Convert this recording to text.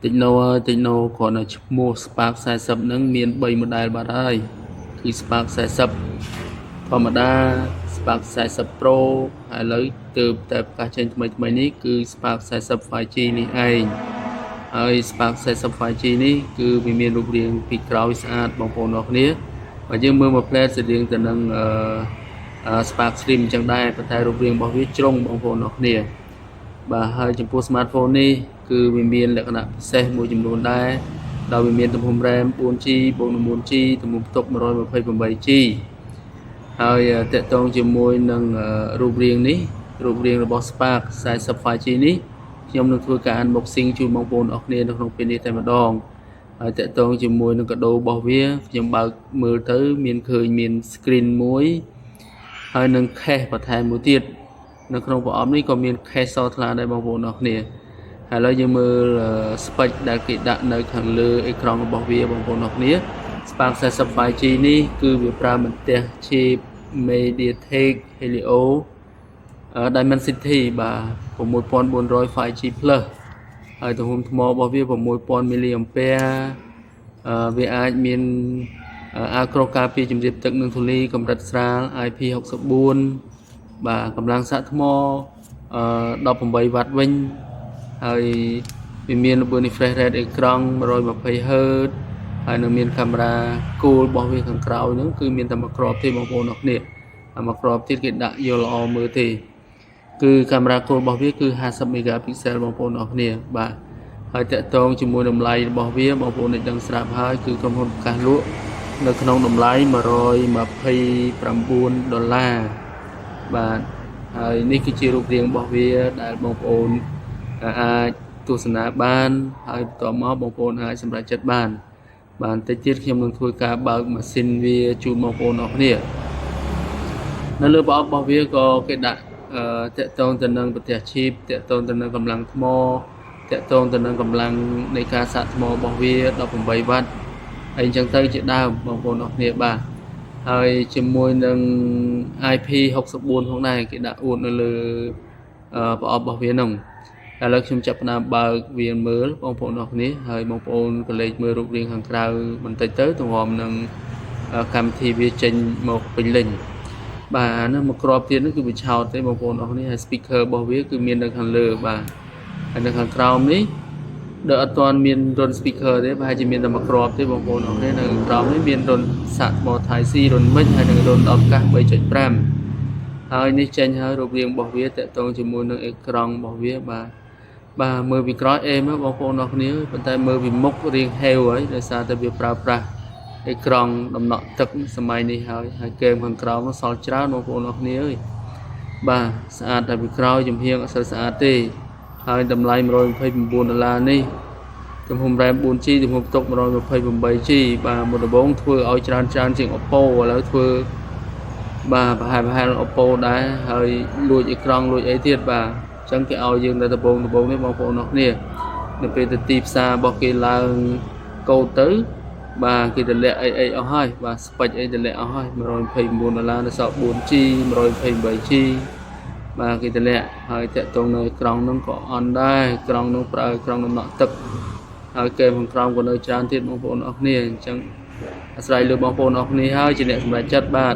Techno គ្រាន់តែឈ្មោះ Spark 40 ហ្នឹងមាន3 model បាត់ហើយគឺ Spark 40 ធម្មតា Spark 40 Pro ហើយឥឡូវទើបតែប្រកាសចេញថ្មីនេះគឺ Spark 40 5G នេះឯងហើយ Spark 40 5G នេះគឺវាមានរូបរាងពីក្រោយស្អាតបងប្អូនអរគ្នាបើយើងមើលមកផ្លែស្តៀងទៅនឹងSpark Slim អញ្ចឹងដែរប៉ុន្តែរូបរាងរបស់វាជ្រុងបងប្អូនអរគ្នាបាទហើយចំពោះ smartphone នេះគឺវាមានលក្ខណៈពិសេសមួយចំនួនដែរដោយវាមានទំហំ RAM 4G បូកនឹង 4G ទំហំផ្ទុក 128G ហើយតកតងជាមួយនឹងរូបរាងនេះរូបរាងរបស់ Spark 40 5G នេះខ្ញុំនឹងធ្វើការ unboxing ជូនបងប្អូនអរគ្នានៅក្នុងពេលនេះតែម្ដងហើយតកតងជាមួយនឹងកាដូរបស់វាខ្ញុំបើកមើលទៅមានឃើញមាន screen មួយហើយនឹង case បន្ថែមមួយទៀតនៅក្នុងប្រអប់នេះក៏មាន case សថ្លាដែរបងប្អូនអរគ្នាហើយឥឡូវយើងមើល spec ដែលគេដាក់នៅខាងលើអេក្រង់របស់វាបងប្អូនអរគ្នា Spark 40 5G នេះគឺវាប្រើបន្ទះ chip MediaTek Helio Dimensity បាទ6400 5G Plus ហើយទំហំថ្មរបស់វា6000 mAh វាអាចមានអាក្រោះការពារជំរាបទឹកនិងធូលីកម្រិតស្រាល IP64 បាទកម្លាំងសាកថ្ម18 វ៉ាត់វិញហើយវាមានល្បឿន refresh rate អេក្រង់ 120Hz ហើយនឹងមានកាមេរ៉ាគោលរបស់វាខាងក្រោយហ្នឹងគឺមានតែមួយគ្រាប់ទេបងប្អូនអរគ្នាមួយគ្រាប់ទៀតគេដាក់យកល្អមើលទេគឺកាមេរ៉ាគោលរបស់វាគឺ50 megapixel បងប្អូនអរគ្នាបាទហើយតកតងជាមួយតម្លៃរបស់វាបងប្អូននឹងដឹងស្រាប់ហើយគឺក្រុមហ៊ុនប្រកាសលក់នៅក្នុងតម្លៃ$129បាទហើយនេះគឺជារូបរាងរបស់វាដែលបងប្អូនអាចទស្សនាបានហើយបន្ទាប់មកបងប្អូនអាចសម្រេចចិត្តបានបន្តិចទៀតខ្ញុំនឹងធ្វើការបើកម៉ាស៊ីនវាជូនបងប្អូនអរគ្នានៅលើប្រអប់របស់វាក៏គេដាក់តកតងទៅនឹងប្រទេសឈីបតកតងទៅនឹងកម្លាំងថ្មតកតងទៅនឹងកម្លាំងនៃការសាកថ្មរបស់វា18 វ៉ាត់ហើយអញ្ចឹងទៅជាដើមបងប្អូនអរគ្នាបាទហើយជាមួយនឹង IP64 ផងដែរគេដាក់អួតនៅលើប្រអប់របស់វាហ្នឹងឥឡូវខ្ញុំចាប់ផ្ដើមបើកវាមើលបងប្អូនអរគ្នាហើយបងប្អូនក៏លេចមើលរូបរាងខាងក្រៅបន្តិចទៅទម្រាំនឹងកម្មវិធីវាចេញមកពេញលេញបាទអានោះមួយគ្រាប់ទៀតនោះគឺវាឆោតទេបងប្អូនអរគ្នាហើយ speaker របស់វាគឺមាននៅខាងលើបាទហើយនៅខាងក្រោមនេះដែលអត់ទាន់មានរុន speaker ទេប្រហែលជាមានតែមួយគ្រាប់ទេបងប្អូនអរគ្នានៅខាងក្រោមនេះមានរុនសាកថ្ម Type C រុនមិចហើយនឹងរុនដោតកាស 3.5 ហើយនេះចេញហើយរូបរាងរបស់វាតកតងជាមួយនឹងអេក្រង់របស់វាបាទមើលពីក្រោយអេមបងប្អូនអរគ្នាប៉ុន្តែមើលពីមុខរាងហេវហើយដោយសារតែវាប្រើប្រាស់អេក្រង់ដំណក់ទឹកសម័យនេះហើយហ្គេមខាងក្រោមសល់ច្រើនបងប្អូនអរគ្នាអើយបាទស្អាតតែពីក្រោយចំហៀងអត់សូវស្អាតទេហើយតម្លៃ$129នេះទំហំ RAM 4G ទំហំផ្ទុក 128G បាទមុនដំបូងធ្វើឲ្យច្រើនជាង Oppo ឥឡូវធ្វើបាទប្រហែល Oppo ដែរហើយលួចអេក្រង់លួចអីទៀតបាទអញ្ចឹងគេឲ្យយើងនៅដំបូងនេះបងប្អូនអរគ្នានៅពេលទៅទីផ្សាររបស់គេឡើងកូដទៅបាទគេតម្លាក់អីអស់ហើយបាទស្ពេចអីតម្លាក់អស់ហើយ$129នៅសល់ 4G 128G បាទគេតម្លាក់ហើយតាក់ទងនៅក្រង់នោះក៏អន់ដែរក្រង់នោះប្រើក្រង់ដំណក់ទឹកហើយគេខាងក្រោមក៏នៅច្រើនទៀតបងប្អូនអរគ្នាអញ្ចឹងអាស្រ័យលើបងប្អូនអរគ្នាហើយជាអ្នកសម្រេចចិត្តបាទ